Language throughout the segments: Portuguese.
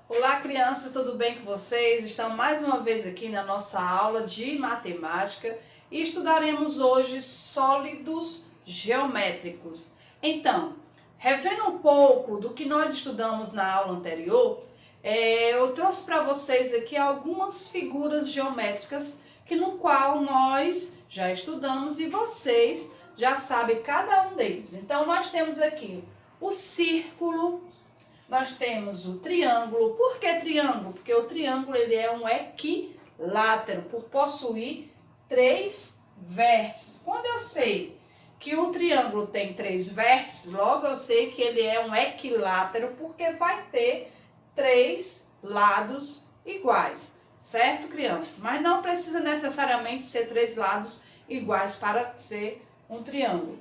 Olá, crianças, tudo bem com vocês? Estamos mais uma vez aqui na nossa aula de matemática e estudaremos hoje sólidos geométricos. Então, revendo um pouco do que nós estudamos na aula anterior, eu trouxe para vocês aqui algumas figuras geométricas no qual nós já estudamos e vocês já sabem cada um deles. Então, nós temos aqui o círculo. Nós temos o triângulo. Por que triângulo? Porque o triângulo ele é um equilátero, por possuir três vértices. Quando eu sei que o triângulo tem três vértices, logo eu sei que ele é um equilátero, porque vai ter três lados iguais. Certo, crianças? Mas não precisa necessariamente ser três lados iguais para ser um triângulo.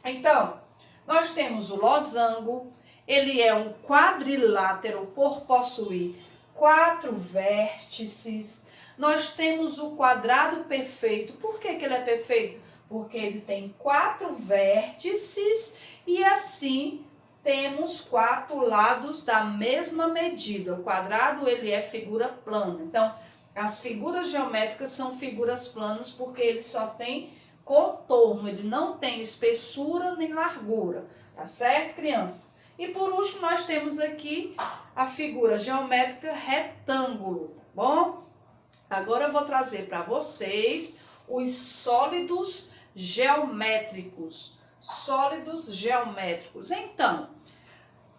Então, nós temos o losango. Ele é um quadrilátero por possuir quatro vértices. Nós temos o quadrado perfeito. Por que ele é perfeito? Porque ele tem quatro vértices e assim temos quatro lados da mesma medida. O quadrado ele é figura plana. Então, as figuras geométricas são figuras planas porque ele só tem contorno, ele não tem espessura nem largura. Tá certo, crianças? E por último, nós temos aqui a figura geométrica retângulo, tá bom? Agora eu vou trazer para vocês os sólidos geométricos. Sólidos geométricos. Então,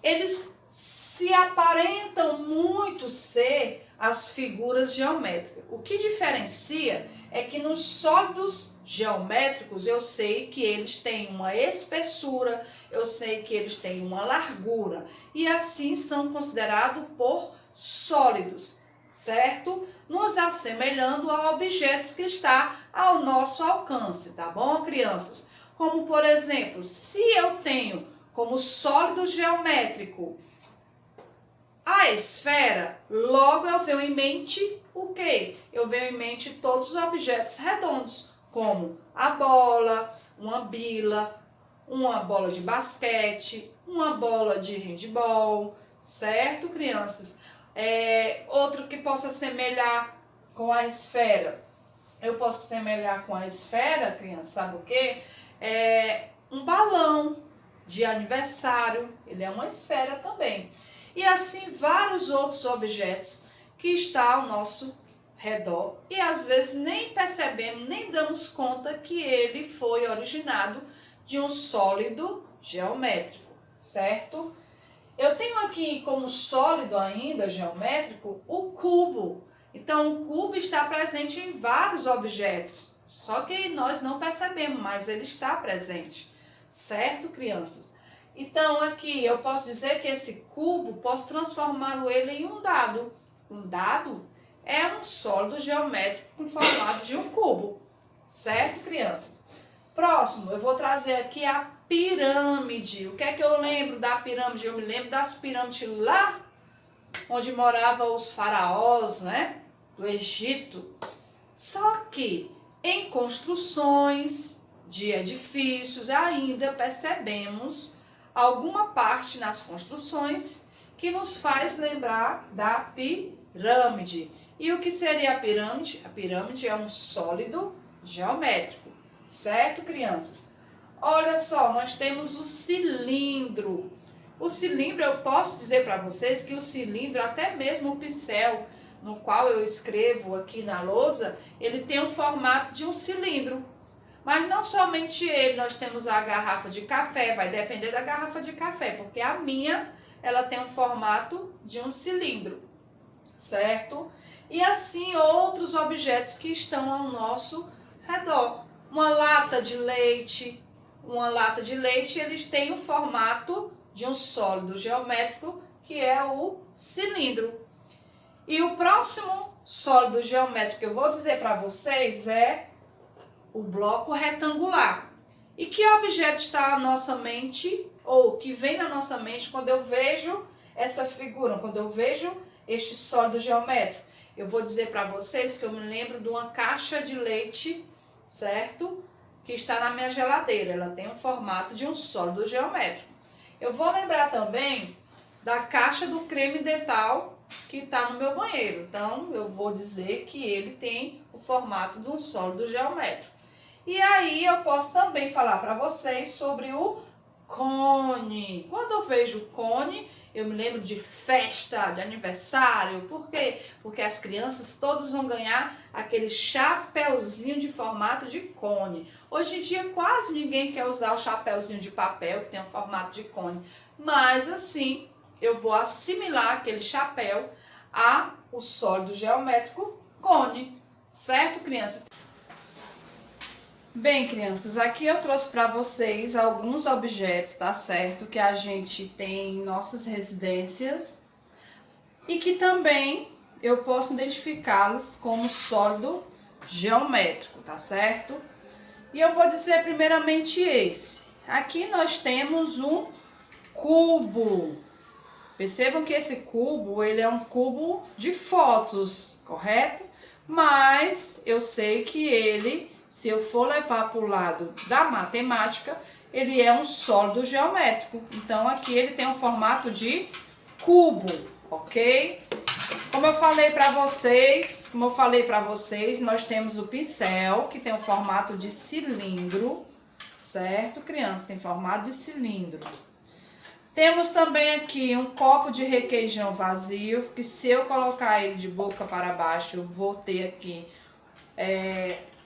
eles se aparentam muito ser as figuras geométricas. O que diferencia é que nos sólidos geométricos eu sei que eles têm uma espessura, eu sei que eles têm uma largura e assim são considerados por sólidos, certo? Nos assemelhando a objetos que está ao nosso alcance, tá bom, crianças? Como por exemplo, se eu tenho como sólido geométrico a esfera, logo eu venho em mente o quê? Eu venho em mente todos os objetos redondos, como a bola, uma bila, uma bola de basquete, uma bola de handebol, certo, crianças? Outro que possa semelhar com a esfera. Eu posso semelhar com a esfera, criança, sabe o quê? Um balão de aniversário, ele é uma esfera também. E assim vários outros objetos que estão ao nosso redor e às vezes nem percebemos, nem damos conta que ele foi originado de um sólido geométrico, certo? Eu tenho aqui como sólido ainda geométrico o cubo. Então o cubo está presente em vários objetos, só que nós não percebemos, mas ele está presente, certo, crianças? Então aqui eu posso dizer que esse cubo, posso transformá-lo em um dado. Um dado é um sólido geométrico com formato de um cubo, certo, crianças? Próximo, eu vou trazer aqui a pirâmide. O que é que eu lembro da pirâmide? Eu me lembro das pirâmides lá onde moravam os faraós, né, do Egito. Só que em construções de edifícios ainda percebemos alguma parte nas construções que nos faz lembrar da pirâmide. E o que seria a pirâmide? A pirâmide é um sólido geométrico, certo, crianças? Olha só, nós temos o cilindro. O cilindro, eu posso dizer para vocês que o cilindro, até mesmo o pincel no qual eu escrevo aqui na lousa, ele tem um formato de um cilindro. Mas não somente ele, nós temos a garrafa de café, vai depender da garrafa de café, porque a minha, ela tem um formato de um cilindro, certo? E assim outros objetos que estão ao nosso redor. Uma lata de leite, eles têm o formato de um sólido geométrico, que é o cilindro. E o próximo sólido geométrico que eu vou dizer para vocês é o bloco retangular. E que objeto está na nossa mente, ou que vem na nossa mente quando eu vejo essa figura, quando eu vejo este sólido geométrico? Eu vou dizer para vocês que eu me lembro de uma caixa de leite, certo? Que está na minha geladeira. Ela tem um formato de um sólido geométrico. Eu vou lembrar também da caixa do creme dental que está no meu banheiro. Então, eu vou dizer que ele tem o formato de um sólido geométrico. E aí, eu posso também falar para vocês sobre o cone. Quando eu vejo cone, eu me lembro de festa, de aniversário. Por quê? Porque as crianças todas vão ganhar aquele chapéuzinho de formato de cone. Hoje em dia quase ninguém quer usar o chapéuzinho de papel que tem o formato de cone. Mas assim, eu vou assimilar aquele chapéu a o sólido geométrico cone. Certo, criança? Bem, crianças, aqui eu trouxe para vocês alguns objetos, tá certo? Que a gente tem em nossas residências e que também eu posso identificá-los como sólido geométrico, tá certo? E eu vou dizer primeiramente esse. Aqui nós temos um cubo. Percebam que esse cubo, ele é um cubo de fotos, correto? Mas eu sei que ele, se eu for levar para o lado da matemática, ele é um sólido geométrico. Então aqui ele tem um formato de cubo, ok? Como eu falei para vocês, nós temos o pincel, que tem o formato de cilindro, certo, criança? Tem formato de cilindro. Temos também aqui um copo de requeijão vazio, que se eu colocar ele de boca para baixo, eu vou ter aqui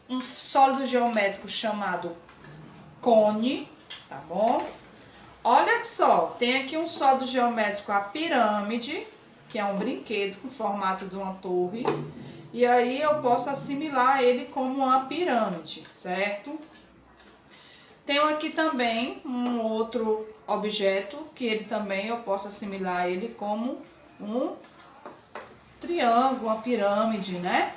um sólido geométrico chamado cone, tá bom? Olha só, tem aqui um sólido geométrico, a pirâmide, que é um brinquedo com formato de uma torre. E aí eu posso assimilar ele como uma pirâmide, certo? Tenho aqui também um outro objeto, que ele também eu posso assimilar ele como um triângulo, uma pirâmide, né?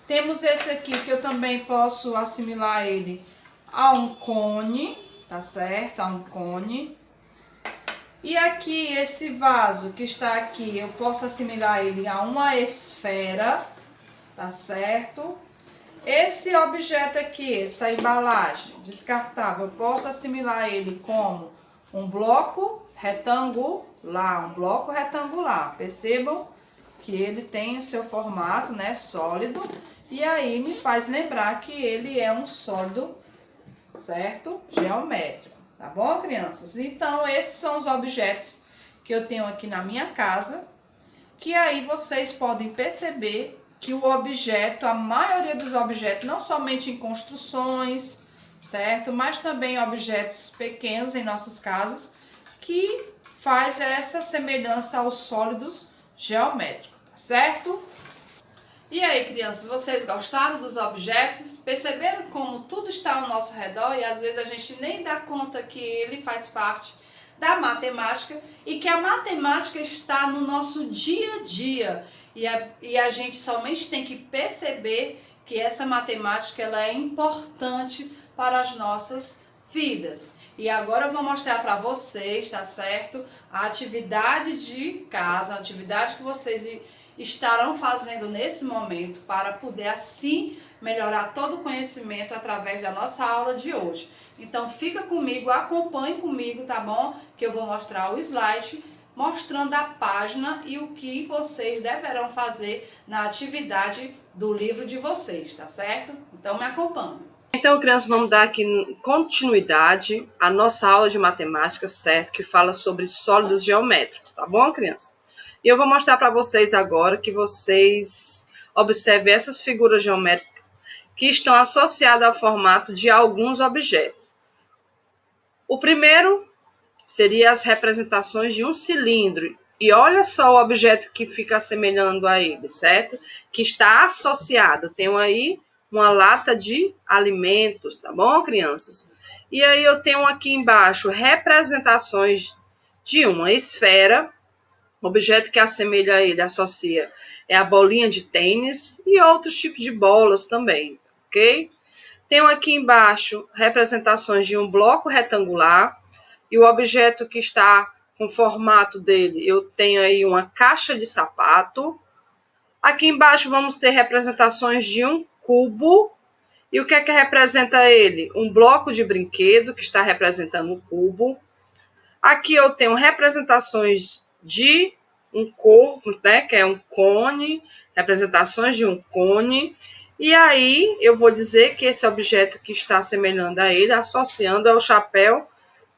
Temos esse aqui que eu também posso assimilar ele a um cone, tá certo? A um cone. E aqui esse vaso que está aqui, eu posso assimilar ele a uma esfera, tá certo? Esse objeto aqui, essa embalagem descartável, eu posso assimilar ele como um bloco retangular, Percebam que ele tem o seu formato, né, sólido, e aí me faz lembrar que ele é um sólido, certo? Geométrico, tá bom, crianças? Então, esses são os objetos que eu tenho aqui na minha casa, que aí vocês podem perceber que o objeto, a maioria dos objetos, não somente em construções, certo? Mas também objetos pequenos em nossas casas, que faz essa semelhança aos sólidos geométricos, tá certo? E aí, crianças, vocês gostaram dos objetos? Perceberam como tudo está ao nosso redor e às vezes a gente nem dá conta que ele faz parte da matemática e que a matemática está no nosso dia a dia e a gente somente tem que perceber que essa matemática ela é importante para as nossas vidas. E agora eu vou mostrar para vocês, tá certo? A atividade de casa, a atividade que vocês estarão fazendo nesse momento para poder assim melhorar todo o conhecimento através da nossa aula de hoje. Então fica comigo, acompanhe comigo, tá bom? Que eu vou mostrar o slide mostrando a página e o que vocês deverão fazer na atividade do livro de vocês, tá certo? Então me acompanhe. Então, crianças, vamos dar aqui continuidade à nossa aula de matemática, certo? Que fala sobre sólidos geométricos, tá bom, criança? E eu vou mostrar para vocês agora que vocês observem essas figuras geométricas que estão associadas ao formato de alguns objetos. O primeiro seria as representações de um cilindro. E olha só o objeto que fica assemelhando a ele, certo? Que está associado. Tem aí uma lata de alimentos, tá bom, crianças? E aí eu tenho aqui embaixo representações de uma esfera. O objeto que assemelha a ele, associa, é a bolinha de tênis e outros tipos de bolas também, ok? Tenho aqui embaixo representações de um bloco retangular e o objeto que está com o formato dele, eu tenho aí uma caixa de sapato. Aqui embaixo vamos ter representações de um cubo. E o que é que representa ele? Um bloco de brinquedo que está representando um cubo. Aqui eu tenho representações de um corpo, né, que é um cone, representações de um cone. E aí eu vou dizer que esse objeto que está assemelhando a ele, associando ao chapéu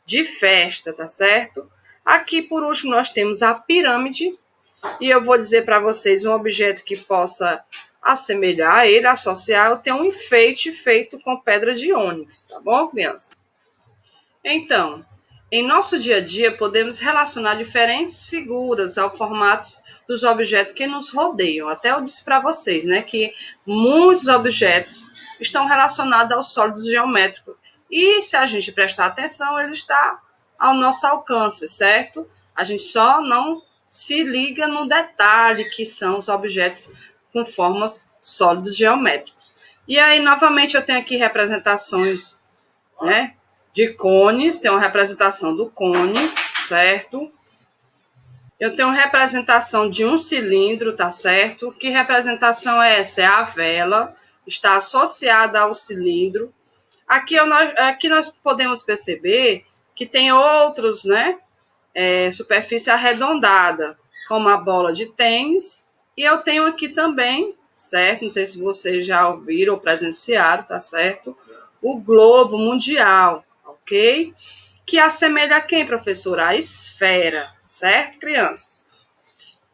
de festa, tá certo? Aqui, por último, nós temos a pirâmide. E eu vou dizer para vocês um objeto que possa assemelhar a ele, associar. Eu tenho um enfeite feito com pedra de ônix, tá bom, criança? Então, em nosso dia a dia, podemos relacionar diferentes figuras ao formato dos objetos que nos rodeiam. Até eu disse para vocês, né, que muitos objetos estão relacionados aos sólidos geométricos. E se a gente prestar atenção, ele está ao nosso alcance, certo? A gente só não se liga no detalhe que são os objetos com formas sólidos geométricos. E aí, novamente, eu tenho aqui representações, né, de cones, tem uma representação do cone, certo? Eu tenho uma representação de um cilindro, tá certo? Que representação é essa? É a vela, está associada ao cilindro. Aqui nós podemos perceber que tem outros, né? Superfície arredondada, como a bola de tênis. E eu tenho aqui também, certo? Não sei se vocês já ouviram ou presenciaram, tá certo? O globo mundial, ok? Que assemelha a quem, professora? A esfera, certo, crianças?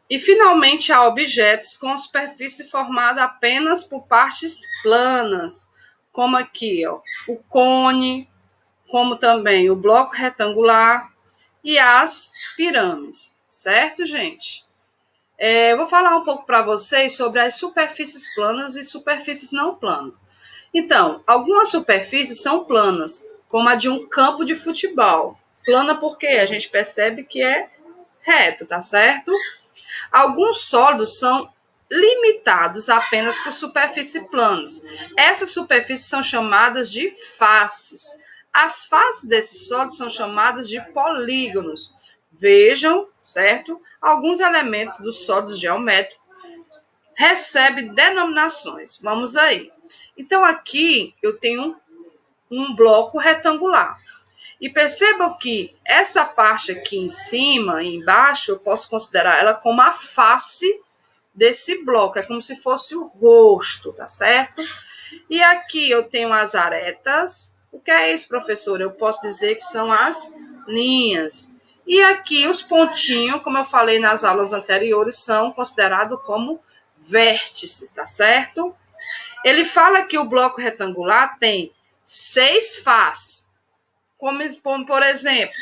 E, finalmente, há objetos com superfície formada apenas por partes planas, como aqui, ó, o cone, como também o bloco retangular e as pirâmides, certo, gente? Eu vou falar um pouco para vocês sobre as superfícies planas e superfícies não planas. Então, algumas superfícies são planas, como a de um campo de futebol. Plana porque a gente percebe que é reto, tá certo? Alguns sólidos são limitados apenas por superfícies planas. Essas superfícies são chamadas de faces. As faces desses sólidos são chamadas de polígonos. Vejam, certo? Alguns elementos dos sólidos geométricos recebem denominações. Vamos aí. Então, aqui eu tenho um bloco retangular. E percebam que essa parte aqui em cima e embaixo, eu posso considerar ela como a face desse bloco. É como se fosse o rosto, tá certo? E aqui eu tenho as aretas. O que é isso, professora? Eu posso dizer que são as linhas. E aqui os pontinhos, como eu falei nas aulas anteriores, são considerados como vértices, tá certo? Ele fala que o bloco retangular tem 6 faces. Como, por exemplo,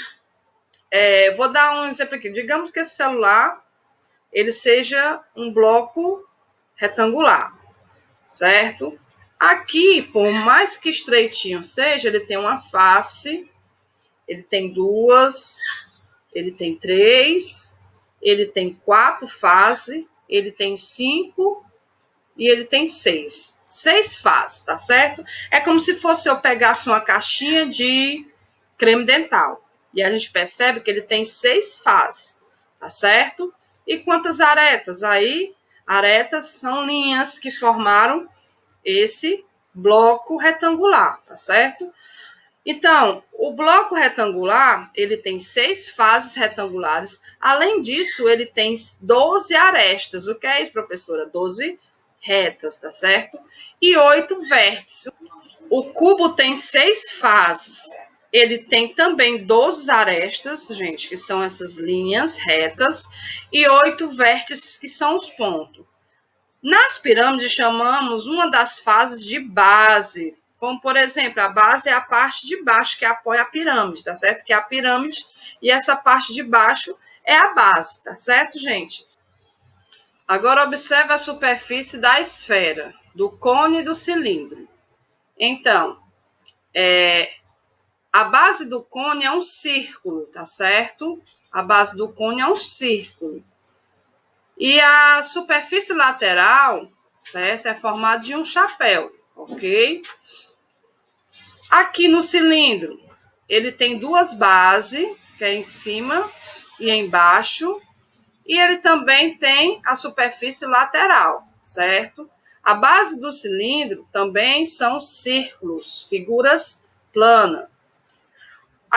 vou dar um exemplo aqui. Digamos que esse celular ele seja um bloco retangular, certo? Aqui, por mais que estreitinho seja, ele tem uma face, ele tem 2, ele tem 3, ele tem 4 faces, ele tem 5 e ele tem 6. 6 faces, tá certo? É como se fosse eu pegasse uma caixinha de creme dental. E a gente percebe que ele tem 6 faces, tá certo? E quantas aretas? Aí, aretas são linhas que formaram esse bloco retangular, tá certo? Então, o bloco retangular, ele tem 6 faces retangulares. Além disso, ele tem 12 arestas. O que é isso, professora? 12 retas, tá certo? E 8 vértices. O cubo tem 6 faces. Ele tem também 12 arestas, gente, que são essas linhas retas, e 8 vértices, que são os pontos. Nas pirâmides, chamamos uma das fases de base, como, por exemplo, a base é a parte de baixo que apoia a pirâmide, tá certo? Que é a pirâmide, e essa parte de baixo é a base, tá certo, gente? Agora, observe a superfície da esfera, do cone e do cilindro. Então, a base do cone é um círculo, tá certo? A base do cone é um círculo. E a superfície lateral, certo? É formada de um chapéu, ok? Aqui no cilindro, ele tem 2 bases, que é em cima e embaixo. E ele também tem a superfície lateral, certo? A base do cilindro também são círculos, figuras planas.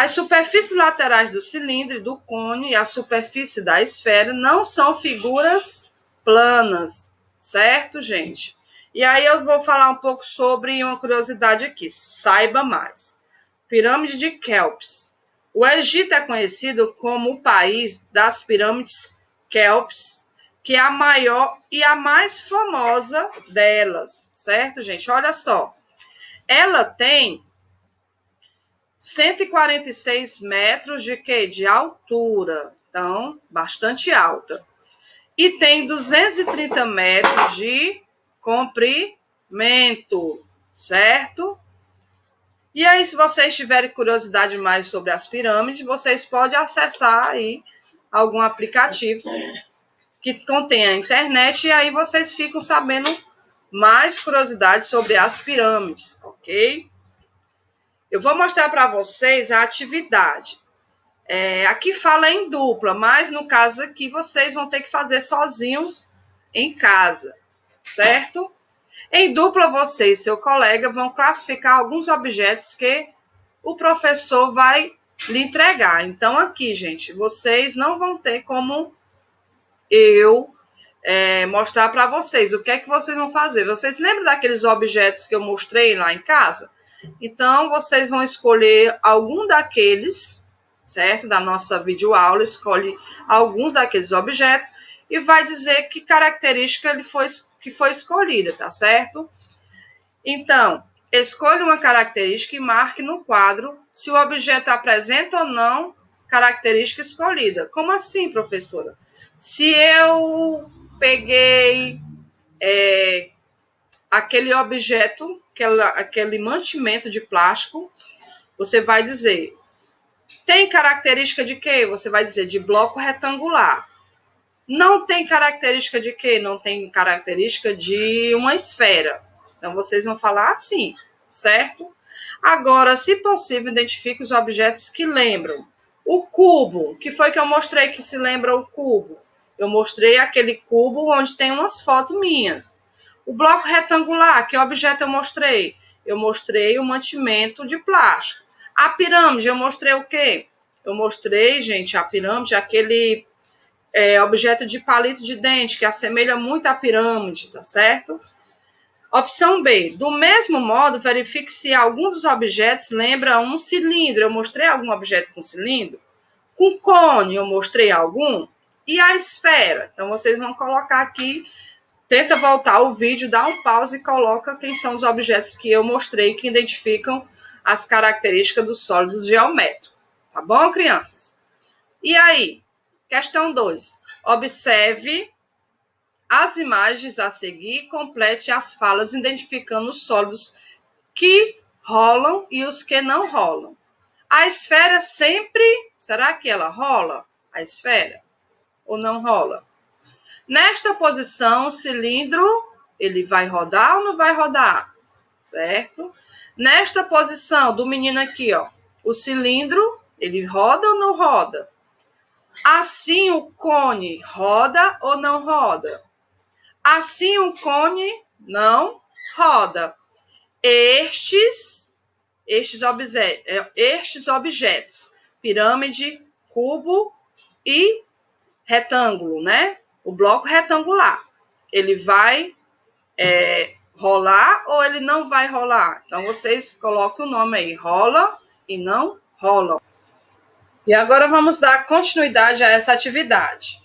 As superfícies laterais do cilindro, do cone e a superfície da esfera não são figuras planas, certo, gente? E aí eu vou falar um pouco sobre uma curiosidade aqui, saiba mais. Pirâmide de Quéops. O Egito é conhecido como o país das pirâmides Quéops, que é a maior e a mais famosa delas, certo, gente? Olha só, ela tem 146 metros de quê? De altura, então, bastante alta. E tem 230 metros de comprimento, certo? E aí, se vocês tiverem curiosidade mais sobre as pirâmides, vocês podem acessar aí algum aplicativo que contém a internet e aí vocês ficam sabendo mais curiosidades sobre as pirâmides, ok? Eu vou mostrar para vocês a atividade. Aqui fala em dupla, mas no caso aqui vocês vão ter que fazer sozinhos em casa, certo? Em dupla, você e seu colega vão classificar alguns objetos que o professor vai lhe entregar. Então, aqui, gente, vocês não vão ter como eu mostrar para vocês o que é que vocês vão fazer. Vocês lembram daqueles objetos que eu mostrei lá em casa? Então, vocês vão escolher algum daqueles, certo? Da nossa videoaula, escolhe alguns daqueles objetos e vai dizer que característica que foi escolhida, tá certo? Então, escolha uma característica e marque no quadro se o objeto apresenta ou não característica escolhida. Como assim, professora? Se eu peguei aquele objeto, aquele mantimento de plástico, você vai dizer, tem característica de quê? Você vai dizer de bloco retangular. Não tem característica de quê? Não tem característica de uma esfera. Então, vocês vão falar assim, certo? Agora, se possível, identifique os objetos que lembram. O cubo, que foi que eu mostrei que se lembra o cubo? Eu mostrei aquele cubo onde tem umas fotos minhas. O bloco retangular, que objeto eu mostrei? Eu mostrei o mantimento de plástico. A pirâmide, eu mostrei o quê? Eu mostrei, gente, a pirâmide, aquele objeto de palito de dente, que assemelha muito à pirâmide, tá certo? Opção B. Do mesmo modo, verifique se algum dos objetos lembra um cilindro. Eu mostrei algum objeto com cilindro? Com cone, eu mostrei algum? E a esfera? Então, vocês vão colocar aqui, tenta voltar o vídeo, dá um pause e coloca quem são os objetos que eu mostrei que identificam as características dos sólidos geométricos. Tá bom, crianças? E aí? Questão 2. Observe as imagens a seguir e complete as falas identificando os sólidos que rolam e os que não rolam. A esfera sempre, será que ela rola? A esfera? Ou não rola? Nesta posição, o cilindro, ele vai rodar ou não vai rodar? Certo? Nesta posição do menino aqui, ó, o cilindro, ele roda ou não roda? Assim o cone roda ou não roda? Assim o cone não roda. Estes objetos, pirâmide, cubo e retângulo, né? O bloco retangular, ele vai rolar ou ele não vai rolar? Então, vocês colocam o nome aí, rola e não rola. E agora vamos dar continuidade a essa atividade.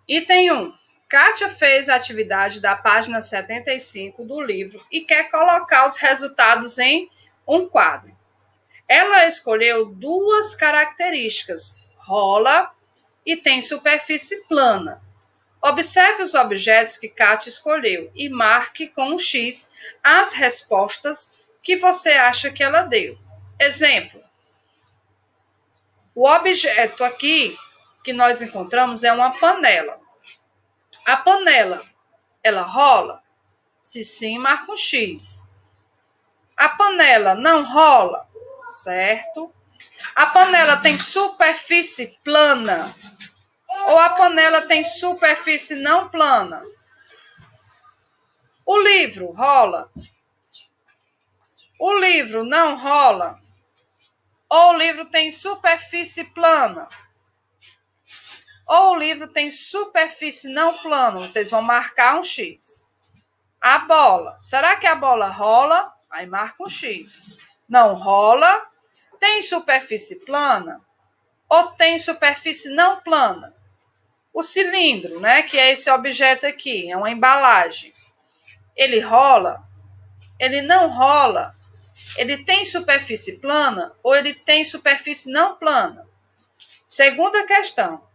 Item 1. Kátia fez a atividade da página 75 do livro e quer colocar os resultados em um quadro. Ela escolheu duas características, rola e tem superfície plana. Observe os objetos que Kátia escolheu e marque com um X as respostas que você acha que ela deu. Exemplo. O objeto aqui que nós encontramos é uma panela. A panela, ela rola? Se sim, marca um X. A panela não rola? Certo? A panela tem superfície plana? Ou a panela tem superfície não plana? O livro rola? O livro não rola? Ou o livro tem superfície plana? Ou o livro tem superfície não plana? Vocês vão marcar um X. A bola. Será que a bola rola? Aí marca um X. Não rola? Tem superfície plana? Ou tem superfície não plana? O cilindro, né, que é esse objeto aqui, é uma embalagem. Ele rola? Ele não rola? Ele tem superfície plana ou ele tem superfície não plana? Segunda questão.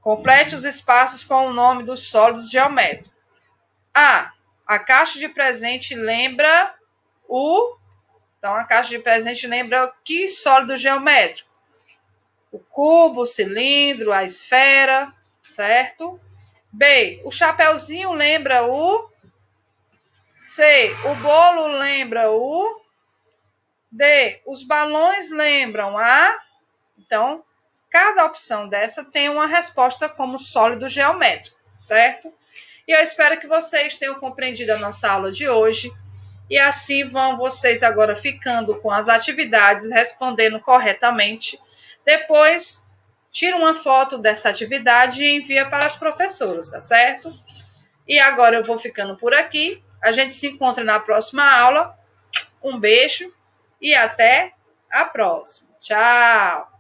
Complete os espaços com o nome dos sólidos geométricos. A caixa de presente lembra o... Então, a caixa de presente lembra que sólido geométrico? O cubo, o cilindro, a esfera, certo? B, o chapeuzinho lembra o... C, o bolo lembra o... D, os balões lembram a... Então, cada opção dessa tem uma resposta como sólido geométrico, certo? E eu espero que vocês tenham compreendido a nossa aula de hoje. E assim vão vocês agora ficando com as atividades, respondendo corretamente. Depois, tira uma foto dessa atividade e envia para as professoras, tá certo? E agora eu vou ficando por aqui. A gente se encontra na próxima aula. Um beijo e até a próxima. Tchau!